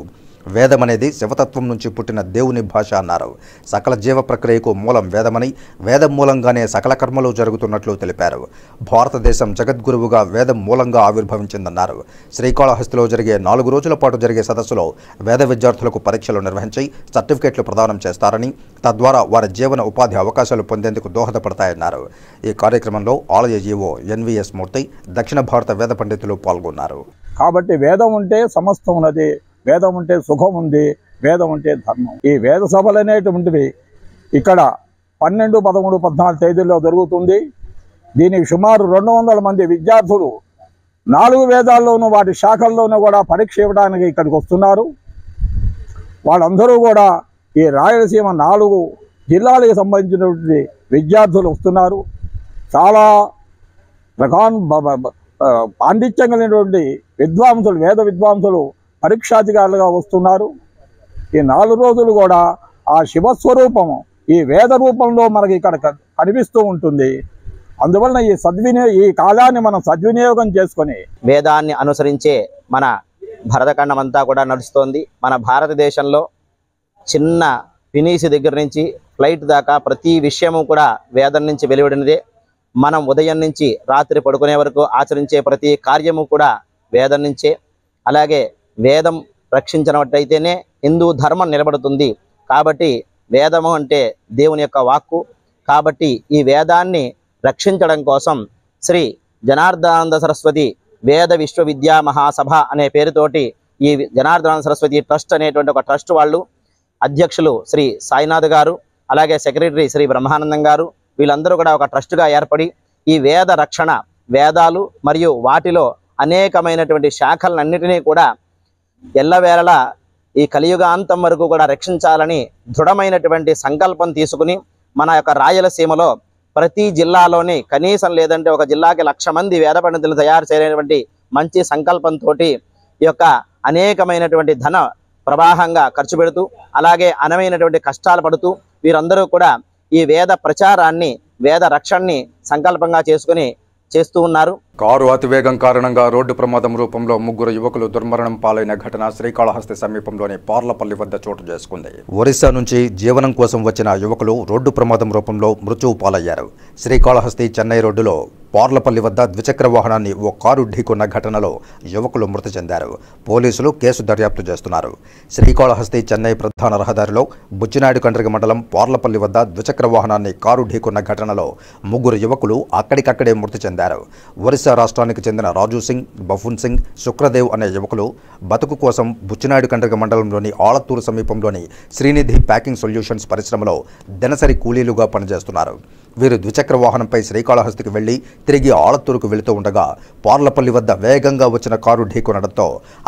వేదం అనేది శివతత్వం నుంచి పుట్టిన దేవుని భాష అన్నారు. సకల జీవ ప్రక్రియకు మూలం వేదమని, వేదం మూలంగానే సకల కర్మలు జరుగుతున్నట్లు తెలిపారు. భారతదేశం జగద్గురువుగా వేదం మూలంగా ఆవిర్భవించిందన్నారు. శ్రీకాళహస్తిలో జరిగే 4 రోజుల పాటు జరిగే సదస్సులో వేద విద్యార్థులకు పరీక్షలు నిర్వహించి సర్టిఫికెట్లు ప్రదానం చేస్తారని, తద్వారా వారి జీవన ఉపాధి అవకాశాలు పొందేందుకు దోహదపడతాయన్నారు. ఈ కార్యక్రమంలో ఆలయ ఈవో ఎన్వీఎస్ మూర్తి, దక్షిణ భారత వేద పండితులు పాల్గొన్నారు. కాబట్టి వేదం ఉంటే సమస్తం ఉన్నది, వేదం ఉంటే సుఖం ఉంది, వేదం ఉంటే ధర్మం. ఈ వేద సభలు అనేటువంటివి ఇక్కడ 12, 13, 14 తేదీల్లో జరుగుతుంది. దీనికి సుమారు 200 మంది విద్యార్థులు 4 వేదాల్లోనూ వాటి శాఖల్లోనూ కూడా పరీక్ష ఇవ్వడానికి ఇక్కడికి వస్తున్నారు. వాళ్ళందరూ కూడా ఈ రాయలసీమ 4 జిల్లాలకు సంబంధించినటువంటి విద్యార్థులు వస్తున్నారు. చాలా పాండిత్యం కలిగినటువంటి విద్వాంసులు, వేద విద్వాంసులు పరీక్షాధికారులుగా వస్తున్నారు. ఈ 4 రోజులు కూడా ఆ శివస్వరూపము ఈ వేద రూపంలో మనకి ఇక్కడ కనిపిస్తూ ఉంటుంది. అందువలన ఈ కాలాన్ని మనం సద్వినియోగం చేసుకొని వేదాన్ని అనుసరించే మన భరతఖండం అంతా కూడా నడుస్తోంది. మన భారతదేశంలో చిన్న ఫినీసి దగ్గర నుంచి ఫ్లైట్ దాకా ప్రతి విషయము కూడా వేదం నుంచి వెలువడినదే. మనం ఉదయం నుంచి రాత్రి పడుకునే వరకు ఆచరించే ప్రతి కార్యము కూడా వేదం నుంచే. అలాగే వేదం రక్షించినట్టయితేనే హిందూ ధర్మం నిలబడుతుంది. కాబట్టి వేదము అంటే దేవుని యొక్క వాక్కు. కాబట్టి ఈ వేదాన్ని రక్షించడం కోసం శ్రీ జనార్దన సరస్వతి వేద విశ్వవిద్యా మహాసభ అనే పేరుతోటి ఈ జనార్దన సరస్వతి ట్రస్ట్ అనేటువంటి ఒక ట్రస్ట్ వాళ్ళు అధ్యక్షులు శ్రీ సాయినాథ్ గారు, అలాగే సెక్రటరీ శ్రీ బ్రహ్మానందం గారు, వీళ్ళందరూ కూడా ఒక ట్రస్ట్గా ఏర్పడి ఈ వేద రక్షణ, వేదాలు మరియు వాటిలో అనేకమైనటువంటి శాఖలన్నిటినీ కూడా ఎల్లవేళలా ఈ కలియుగాంతం వరకు కూడా రక్షించాలని దృఢమైనటువంటి సంకల్పం తీసుకుని మన యొక్క రాయలసీమలో ప్రతి జిల్లాలోని కనీసం లేదంటే ఒక జిల్లాకి 1,00,000 మంది వేద పండితులు తయారు చేయలేటువంటి మంచి సంకల్పంతో ఈ యొక్క అనేకమైనటువంటి ధన ప్రవాహంగా ఖర్చు పెడుతూ, అలాగే అనమైనటువంటి కష్టాలు పడుతూ వీరందరూ కూడా ఈ వేద ప్రచారాన్ని, వేద రక్షణని సంకల్పంగా చేసుకుని చేస్తూ ఉన్నారు. కారు అతివేగం కారణంగా రోడ్డు ప్రమాదం రూపంలో 3 యువకులు దుర్మరణం పాలైన ఘటన శ్రీకాళహస్తి సమీపంలోని పార్లపల్లి వద్ద చోటు చేసుకుంది. ఒరిస్సా నుంచి జీవనం కోసం వచ్చిన యువకులు రోడ్డు ప్రమాదం రూపంలో మృత్యువు పాలయ్యారు. శ్రీకాళహస్తి చెన్నై రోడ్డులో పార్లపల్లి వద్ద ద్విచక్ర వాహనాన్ని ఓ కారు ఢీకొన్న ఘటనలో యువకులు మృతి చెందారు. పోలీసులు కేసు దర్యాప్తు చేస్తున్నారు. శ్రీకాళహస్తి చెన్నై ప్రధాన రహదారిలో బుచ్చినాయుడు కండ్రిగ మండలం పార్లపల్లి వద్ద ద్విచక్ర వాహనాన్ని కారు ఢీకొన్న ఘటనలో 3 యువకులు అక్కడికక్కడే మృతి చెందారు. ఒరిస్సా రాష్ట్రానికి చెందిన రాజు సింగ్, బఫున్ సింగ్, శుక్రదేవ్ అనే యువకులు బతుకు కోసం బుచ్చినాయుడు కండ్రిగ మండలంలోని ఆలత్తూరు సమీపంలోని శ్రీనిధి ప్యాకింగ్ సొల్యూషన్స్ పరిశ్రమలో దినసరి కూలీలుగా పనిచేస్తున్నారు. వీరు ద్విచక్ర వాహనంపై శ్రీకాళహస్తికి వెళ్లి తిరిగి ఆలత్తూరుకు వెళుతూ ఉండగా పార్లపల్లి వద్ద వేగంగా వచ్చిన కారు ఢీకొనడంతో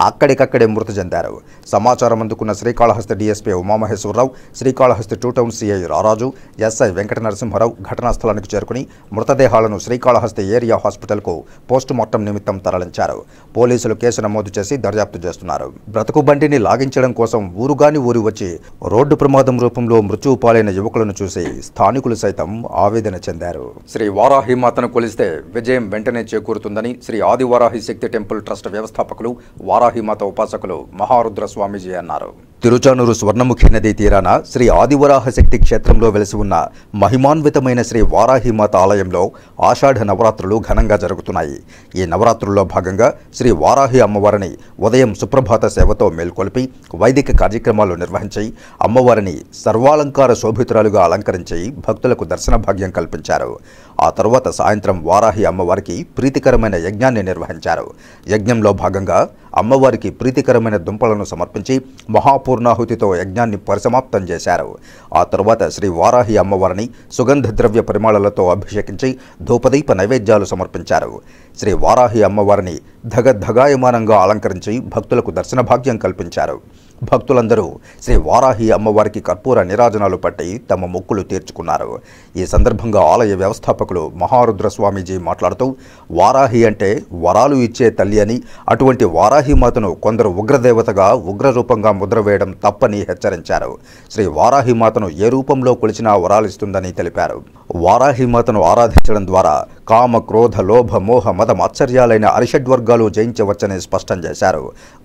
అక్కడికక్కడే మృతి చెందారు. సమాచారం అందుకున్న Srikalahasti DSP Umamaheswara Rao, Srikalahasti 2 town CI Raraju, SI Venkata Narasimha Rao ఘటనా స్థలానికి చేరుకుని మృతదేహాలను శ్రీకాళహస్తి ఏరియా హాస్పిటల్కు పోస్టుమార్టం నిమిత్తం తరలించారు. పోలీసులు కేసు నమోదు చేసి దర్యాప్తు చేస్తున్నారు. బ్రతుకు బండిని లాగించడం కోసం ఊరుగాని ఊరి వచ్చి రోడ్డు ప్రమాదం రూపంలో మృత్యువు పాలైన యువకులను చూసి స్థానికులు సైతం ఆవేదన చెందారు. శ్రీ వారాహిమాతను కొలిస్తే విజయం వెంటనే చేకూరుతుందని శ్రీ ఆదివారాహి శక్తి టెంపుల్ ట్రస్ట్ వ్యవస్థాపకులు, వారాహిమాత ఉపాసకులు మహారుద్ర స్వామీజీ అన్నారు. తిరుచానూరు స్వర్ణముఖి నదీ తీరాన శ్రీ ఆదివరాహ శక్తి క్షేత్రంలో వెలిసి ఉన్న మహిమాన్వితమైన శ్రీ వారాహిమాత ఆలయంలో ఆషాఢ నవరాత్రులు ఘనంగా జరుగుతున్నాయి. ఈ నవరాత్రుల్లో భాగంగా శ్రీ వారాహి అమ్మవారిని ఉదయం సుప్రభాత సేవతో మేల్కొల్పి వైదిక కార్యక్రమాలు నిర్వహించి అమ్మవారిని సర్వాలంకార శోభితురాలుగా అలంకరించి భక్తులకు దర్శన భాగ్యం కల్పించారు. ఆ తరువాత సాయంత్రం వారాహి అమ్మవారికి ప్రీతికరమైన యజ్ఞాన్ని నిర్వహించారు. యజ్ఞంలో భాగంగా అమ్మవారికి ప్రీతికరమైన దుంపలను సమర్పించి మహాపూర్ణాహుతితో యజ్ఞాన్ని పరిసమాప్తం చేశారు. ఆ తరువాత శ్రీ వారాహి అమ్మవారిని సుగంధ ద్రవ్య పరిమళాలతో అభిషేకించి ధూపదీప నైవేద్యాలు సమర్పించారు. శ్రీ వారాహి అమ్మవారిని ధగధగాయమానంగా అలంకరించి భక్తులకు దర్శన భాగ్యం కల్పించారు. భక్తులందరూ శ్రీ వారాహి అమ్మవారికి కర్పూర నీరాజనాలు పట్టి తమ మొక్కులు తీర్చుకున్నారు. ఈ సందర్భంగా ఆలయ వ్యవస్థాపకులు మహారుద్ర స్వామీజీ మాట్లాడుతూ, వారాహి అంటే వరాలు ఇచ్చే తల్లి అని, అటువంటి వారాహిమాతను కొందరు ఉగ్రదేవతగా ఉగ్రరూపంగా ముద్ర వేయడం తప్పని హెచ్చరించారు. శ్రీ వారాహిమాతను ఏ రూపంలో కొలిచినా వరాలిస్తుందని తెలిపారు. వారాహిమాతను ఆరాధించడం ద్వారా కామ, క్రోధ, లోభ, మోహ, మద, మాత్సర్యాలైన అరిషడ్వర్గాలు జయించవచ్చని స్పష్టం చేశారు.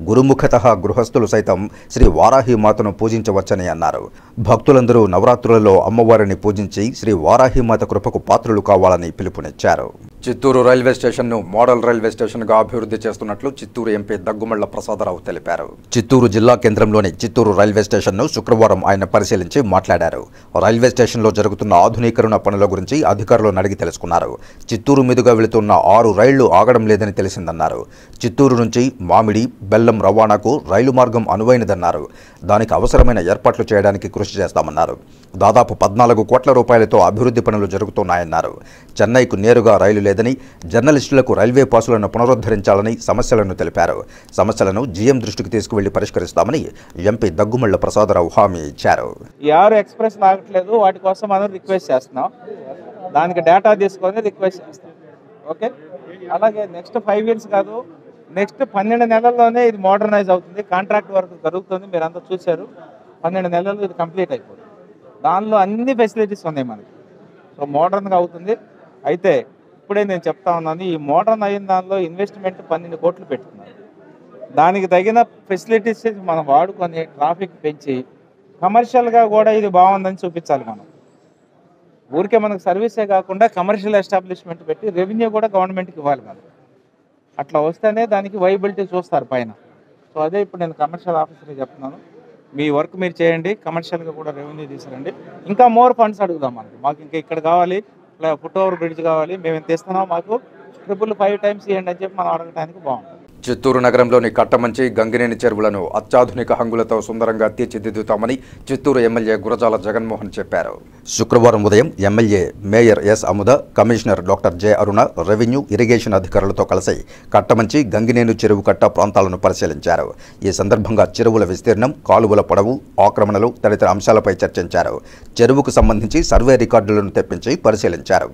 గురుముఖతః గృహస్థులు సైతం శ్రీ వారాహిమాతను పూజించవచ్చని అన్నారు. భక్తులందరూ నవరాత్రులలో అమ్మవారిని పూజించి శ్రీ వారాహిమాత కృపకు పాత్రులు కావాలని పిలుపునిచ్చారు. చిత్తూరు రైల్వే స్టేషన్ను మోడల్ రైల్వే స్టేషన్గా అభివృద్ధి చేస్తున్నట్లు చిత్తూరు ఎంపీ దగ్గుమళ్ల ప్రసాదరావు తెలిపారు. చిత్తూరు జిల్లా కేంద్రంలోని చిత్తూరు రైల్వే స్టేషన్ను శుక్రవారం ఆయన పరిశీలించి మాట్లాడారు. రైల్వే స్టేషన్లో జరుగుతున్న ఆధునీకరణ పనుల గురించి అధికారులను అడిగి తెలుసుకున్నారు. చిత్తూరు మీదుగా వెళుతున్న 6 రైళ్లు ఆగడం లేదని తెలిసిందన్నారు. చిత్తూరు నుంచి మామిడి, బెల్లం రవాణాకు రైలు మార్గం అనువైనదన్నారు. దానికి అవసరమైన ఏర్పాట్లు చేయడానికి కృషి చేస్తామన్నారు. దాదాపు 14 కోట్ల రూపాయలతో అభివృద్ధి పనులు జరుగుతున్నాయన్నారు. చెన్నైకు నేరుగా రైలు లేదని, జర్నలిస్టులకు రైల్వే పాసులను పునరుద్ధరించాలని సమస్యలను తెలిపారు. సమస్యలను జీఎం దృష్టికి తీసుకువెళ్లి పరిష్కరిస్తామని ఎంపీ దగ్గుమళ్ల ప్రసాదరావు హామీ ఇచ్చారు. 6 ఎక్స్ప్రెస్ ఆగట్లేదు, వాటి కోసం మనం రిక్వెస్ట్ చేస్తున్నాం. దానికి డేటా తీసుకొని రిక్వెస్ట్ చేస్తాం. ఓకే, అలాగే నెక్స్ట్ 5 years కాదు, నెక్స్ట్ 12 నెలల్లోనే ఇది మోడర్నైజ్ అవుతుంది. కాంట్రాక్ట్ వర్క్ జరుగుతుంది, మీరు అంతా చూశారు. 12 నెలల్లో ఇది కంప్లీట్ అయిపోతుంది. దానిలో అన్ని ఫెసిలిటీస్ ఉన్నాయి మనకి. సో మోడర్న్గా అవుతుంది. అయితే ఇప్పుడే నేను చెప్తా ఉన్నాను, ఈ మోడర్న్ అయిన దానిలో ఇన్వెస్ట్మెంట్ 12 కోట్లు పెట్టుకున్నారు. దానికి తగిన ఫెసిలిటీస్ మనం వాడుకొని ట్రాఫిక్ పెంచి కమర్షియల్గా కూడా ఇది బాగుందని చూపించాలి. మనం ఊరికే మనకు సర్వీసే కాకుండా కమర్షియల్ ఎస్టాబ్లిష్మెంట్ పెట్టి రెవెన్యూ కూడా గవర్నమెంట్కి ఇవ్వాలి. మనం అట్లా వస్తేనే దానికి వైబిలిటీ చూస్తారు పైన. సో అదే ఇప్పుడు నేను కమర్షియల్ ఆఫీసర్కి చెప్తున్నాను, మీ వర్క్ మీరు చేయండి, కమర్షియల్గా కూడా రెవెన్యూ తీసుకురండి. ఇంకా మోర్ ఫండ్స్ అడుగుదాం. మాకు ఇంకా ఇక్కడ కావాలి, ఫుట్ ఓవర్ బ్రిడ్జ్ కావాలి, మేము ఎంత ఇస్తున్నాం, మాకు 5 times ఇవ్వండి అని చెప్పి మనం అడగడానికి బాగుంటుంది. చిత్తూరు నగరంలోని కట్టమంచి, గంగినేని చెరువులను అత్యాధునిక హంగులతో సుందరంగా తీర్చిదిద్దుతామని చిత్తూరు ఎమ్మెల్యే గురజాల జగన్మోహన్ చెప్పారు. శుక్రవారం ఉదయం MLA mayor S Amuda, commissioner doctor J Aruna, revenue, irrigation అధికారులతో కలిసి కట్టమంచి, గంగినేని చెరువు కట్ట ప్రాంతాలను పరిశీలించారు. ఈ సందర్భంగా చెరువుల విస్తీర్ణం, కాలువల పొడవు, ఆక్రమణలు తదితర అంశాలపై చర్చించారు. చెరువుకు సంబంధించి సర్వే రికార్డులను తెప్పించి పరిశీలించారు.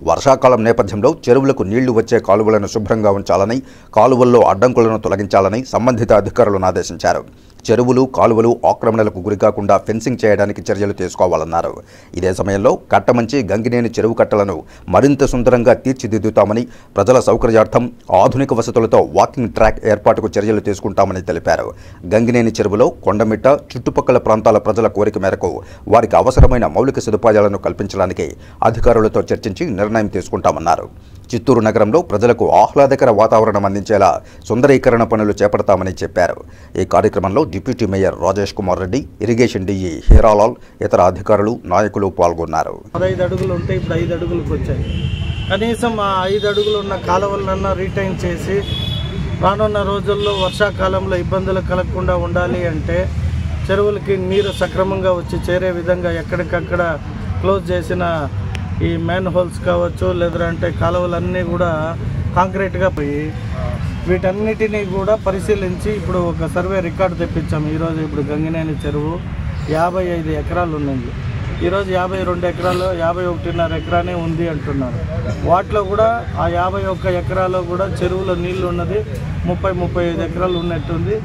వర్షాకాలం నేపథ్యంలో చెరువులకు నీళ్లు వచ్చే కాలువలను శుభ్రంగా ఉంచాలని, కాలువల్లో అడ్డంకులను తొలగించాలని సంబంధిత అధికారులను ఆదేశించారు. చెరువులు, కాలువలు ఆక్రమణలకు గురికాకుండా ఫెన్సింగ్ చేయడానికి చర్యలు తీసుకోవాలన్నారు. ఇదే సమయంలో కట్టమంచి, గంగినేని చెరువు కట్టలను మరింత సుందరంగా తీర్చిదిద్దుతామని, ప్రజల సౌకర్యార్థం ఆధునిక వసతులతో వాకింగ్ ట్రాక్ ఏర్పాటుకు చర్యలు తీసుకుంటామని తెలిపారు. గంగినేని చెరువులో కొండమిట్ట, చుట్టుపక్కల ప్రాంతాల ప్రజల కోరిక మేరకు వారికి అవసరమైన మౌలిక సదుపాయాలను కల్పించడానికి అధికారులతో చర్చించి నిర్ణయం తీసుకుంటామన్నారు. చిత్తూరు నగరంలో ప్రజలకు ఆహ్లాదకర వాతావరణం అందించేలా సుందరీకరణ పనులు చేపడతామని చెప్పారు. ఈ కార్యక్రమంలో deputy mayor Rajesh Kumar Reddy, irrigation DE Hiralal, ఇతర అధికారులు, నాయకులు పాల్గొన్నారు. 5 అడుగులు ఉంటే ఇప్పుడు 5 అడుగులకు వచ్చాయి. కనీసం ఆ 5 అడుగులు ఉన్న కాలువలన్నా రీటైన్ చేసి రానున్న రోజుల్లో వర్షాకాలంలో ఇబ్బందులు కలగకుండా ఉండాలి అంటే చెరువులకి నీరు సక్రమంగా వచ్చి చేరే విధంగా ఎక్కడికక్కడ క్లోజ్ చేసిన ఈ మ్యాన్ హోల్స్ కావచ్చు, లేదంటే కాలువలన్నీ కూడా కాంక్రీట్గా పోయి వీటన్నిటినీ కూడా పరిశీలించి ఇప్పుడు ఒక సర్వే రికార్డు తెప్పించాము. ఈరోజు ఇప్పుడు గంగినేని చెరువు 55 ఎకరాలు ఉన్నది. ఈరోజు 52 ఎకరాలు 51.5 ఎకరానే ఉంది అంటున్నారు. వాటిలో కూడా ఆ 51 ఎకరాల్లో కూడా చెరువులో నీళ్లు ఉన్నది 30-35 ఎకరాలు ఉన్నట్టుంది.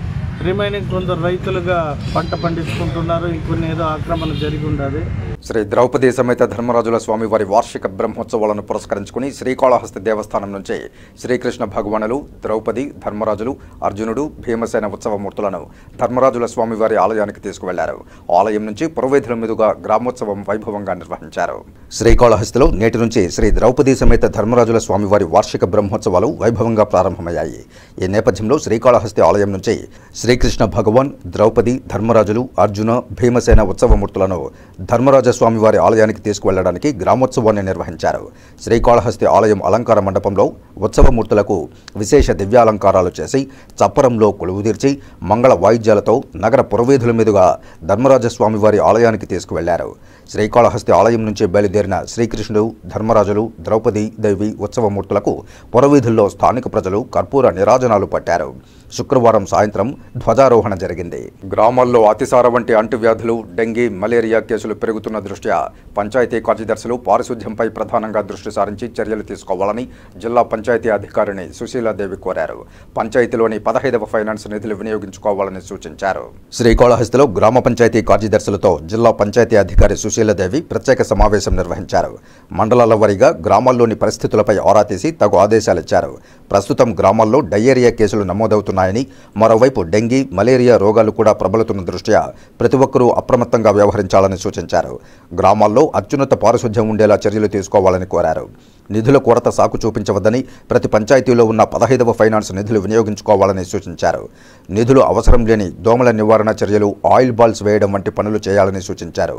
రిమైనింగ్ కొందరు రైతులుగా పంట పండించుకుంటున్నారు. ఇంకొన్ని ఏదో ఆక్రమణ జరిగి ఉండదు. శ్రీ ద్రౌపది సమేత ధర్మరాజుల స్వామివారి వార్షిక బ్రహ్మోత్సవాలను పురస్కరించుకుని శ్రీకాళహస్తి దేవస్థానం నుంచి శ్రీకృష్ణ భగవానులు, ద్రౌపది, ధర్మరాజులు, అర్జునుడు, భీమసేన ఉత్సవమూర్తులను ధర్మరాజుల స్వామివారి ఆలయానికి తీసుకువెళ్లారు. ఆలయం నుంచి పురవేధుల మీదుగా గ్రామోత్సవం వైభవంగా నిర్వహించారు. శ్రీకాళహస్తిలో నేటి నుంచి శ్రీ ద్రౌపది సమేత ధర్మరాజుల స్వామివారి వార్షిక బ్రహ్మోత్సవాలు వైభవంగా ప్రారంభమయ్యాయి. ఈ నేపథ్యంలో శ్రీకాళహస్తి ఆలయం నుంచి శ్రీకృష్ణ భగవాన్, ద్రౌపది, ధర్మరాజులు, అర్జున, భీమసేన ఉత్సవమూర్తులను ధర్మరాజ స్వామివారి ఆలయానికి తీసుకువెళ్లడానికి గ్రామోత్సవాన్ని నిర్వహించారు. శ్రీకాళహస్తి ఆలయం అలంకార మండపంలో ఉత్సవమూర్తులకు విశేష దివ్యాలంకారాలు చేసి చప్పరంలో కొలువుదీర్చి మంగళ వాయిద్యాలతో నగర పురవేధుల మీదుగా ధర్మరాజ స్వామివారి ఆలయానికి తీసుకువెళ్లారు. శ్రీకాళహస్తి ఆలయం నుంచి బయలుదేరిన శ్రీకృష్ణుడు, ధర్మరాజులు, ద్రౌపది దేవి ఉత్సవమూర్తులకు పురవీధుల్లో స్థానిక ప్రజలు కర్పూర నీరాజనాలు పట్టారు. శుక్రవారం సాయంత్రం ధ్వజారోహణ జరిగింది. గ్రామాల్లో అతిసార వంటి అంటువ్యాధులు, డెంగీ, మలేరియా కేసులు పెరుగుతున్న దృష్ట్యా పంచాయతీ కార్యదర్శులు పారిశుధ్యంపై ప్రధానంగా దృష్టి సారించి చర్యలు తీసుకోవాలని జిల్లా పంచాయతీ అధికారిని సుశీలాదేవి కోరారు. పంచాయతీలోని 15వ ఫైనాన్స్ నిధులు వినియోగించుకోవాలని సూచించారు. శ్రీకాళహస్తిలో గ్రామ పంచాయతీ కార్యదర్శులతో జిల్లా పంచాయతీ అధికారి సుశీలాదేవి ప్రత్యేక సమావేశం నిర్వహించారు. మండలాల వారీగా గ్రామాల్లోని పరిస్థితులపై ఆరా తీసి తగు ఆదేశాలిచ్చారు. ప్రస్తుతం గ్రామాల్లో డయేరియా కేసులు నమోదవుతున్నాయని, మరోవైపు డెంగీ, మలేరియా రోగాలు కూడా ప్రబలుతున్న దృష్ట్యా ప్రతి ఒక్కరూ అప్రమత్తంగా వ్యవహరించాలని సూచించారు. గ్రామాల్లో అత్యున్నత పారిశుధ్యం ఉండేలా చర్యలు తీసుకోవాలని కోరారు. నిధుల కొరత సాకు చూపించవద్దని, ప్రతి పంచాయతీలో ఉన్న 15వ ఫైనాన్స్ నిధులు వినియోగించుకోవాలని సూచించారు. నిధులు అవసరం లేని దోమల నివారణ చర్యలు, ఆయిల్ బాల్స్ వేయడం వంటి పనులు చేయాలని సూచించారు.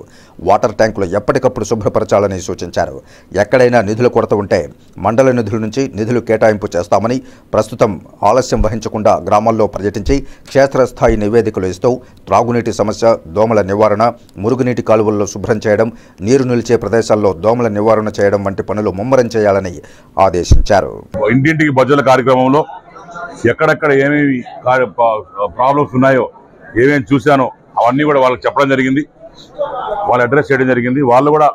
వాటర్ ట్యాంకులు ఎప్పటికప్పుడు శుభ్రపరచాలని సూచించారు. ఎక్కడైనా నిధుల కొరత ఉంటే మండల నిధుల నుంచి నిధులు కేటాయింపు చేస్తామని, ప్రస్తుతం ఆలస్యం వహించకుండా గ్రామాల్లో పర్యటించి క్షేత్రస్థాయి నివేదికలు ఇస్తూ త్రాగునీటి సమస్య, దోమల నివారణ, మురుగునీటి కాలువల్లో శుభ్రం చేయడం, నీరు నిలిచే ప్రదేశాల్లో దోమల నివారణ చేయడం వంటి పనులు ముమ్మరం చేయాలని ఆదేశించారు. ఇంటింటికి బజ్జల కార్యక్రమంలో ఎక్కడెక్కడ ఏమేమి ప్రాబ్లమ్స్ ఉన్నాయో, ఏమేమి చూశానో అవన్నీ కూడా వాళ్ళకి చెప్పడం జరిగింది. వాళ్ళు అడ్రస్ చేయడం జరిగింది. వాళ్ళు కూడా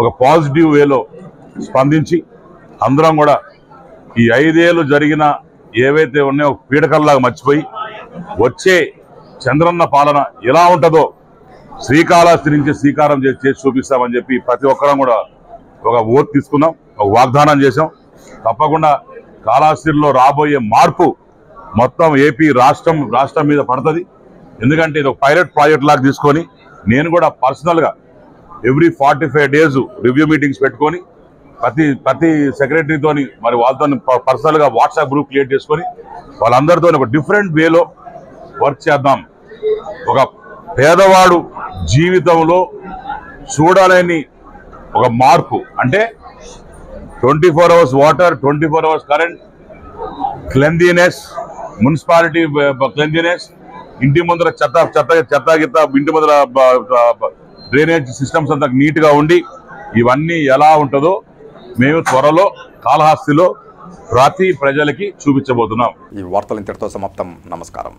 ఒక పాజిటివ్ వేలో స్పందించి అందరం కూడా ఈ 5 ఏళ్ళు జరిగిన ఏవైతే ఉన్నాయో పీడకల్లాగా మర్చిపోయి వచ్చే చంద్రన్న పాలన ఎలా ఉంటుందో శ్రీకాళహస్తి నుంచి శ్రీకారం చేసి చూపిస్తామని చెప్పి ప్రతి ఒక్కరం కూడా ఒక ఓట్ తీసుకున్నాం, ఒక వాగ్దానం చేశాం. తప్పకుండా కాళహస్తిలో రాబోయే మార్పు మొత్తం ఏపీ రాష్ట్రం మీద పడుతుంది. ఎందుకంటే ఇది ఒక పైలట్ ప్రాజెక్ట్ లాగా తీసుకొని నేను కూడా పర్సనల్గా ఎవ్రీ 45 days రివ్యూ మీటింగ్స్ పెట్టుకొని ప్రతి సెక్రటరీతోని మరి వాళ్ళతో పర్సనల్గా వాట్సాప్ గ్రూప్ క్రియేట్ చేసుకొని వాళ్ళందరితో ఒక డిఫరెంట్ వేలో వర్క్ చేద్దాం. ఒక పేదవాడు జీవితంలో చూడాలని ఒక మార్పు అంటే 24 hours water, 24 hours current, cleanliness, municipality cleanliness, ఇంటి ముందర చెత్త ఇంటి ముందర డ్రైనేజ్ సిస్టమ్స్ అంతా నీట్గా ఉండి ఇవన్నీ ఎలా ఉంటుందో మేము త్వరలో కాళహస్తిలో ప్రతి ప్రజలకి చూపించబోతున్నాం. ఈ వార్తలు ఇంతటితో సమాప్తం. నమస్కారం.